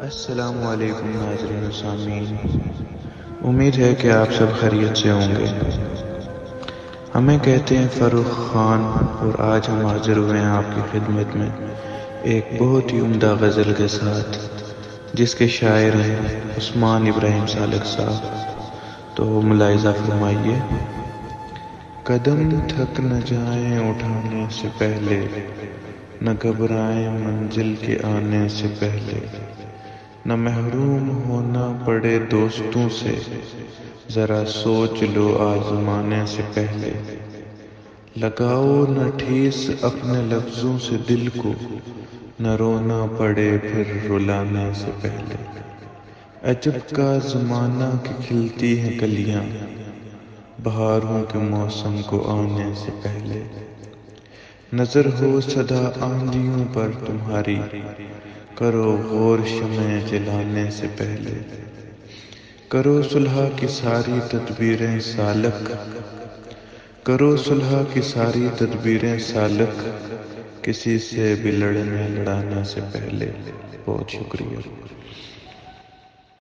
السلام علیکم ناظرین و سامعین، امید ہے کہ آپ سب خیریت سے ہوں گے۔ ہمیں کہتے ہیں فروخ خان، اور آج ہم حاضر ہوئے ہیں آپ کی خدمت میں ایک بہت ہی عمدہ غزل کے ساتھ، جس کے شاعر ہیں عثمان ابراہیم سالک صاحب۔ تو ملاحظہ فرمائیے۔ قدم تھک نہ جائیں اٹھانے سے پہلے، نہ گھبرائیں منزل کے آنے سے پہلے، نہ محروم ہونا پڑے دوستوں سے، ذرا سوچ لو آزمانے سے پہلے، لگاؤ نہ ٹھیس اپنے لفظوں سے دل کو، نہ رونا پڑے پھر رلانے سے پہلے، عجب کا زمانہ کہ کھلتی ہیں کلیاں بہاروں کے موسم کو آنے سے پہلے، نظر ہو سدا آندھیوں پر تمہاری، کرو غور شمع جلانے سے پہلے، کرو صلح کی ساری تدبیریں سالک، کرو صلح کی ساری تدبیریں سالک، کسی سے بھی لڑنے لڑانے سے پہلے۔ بہت شکریہ۔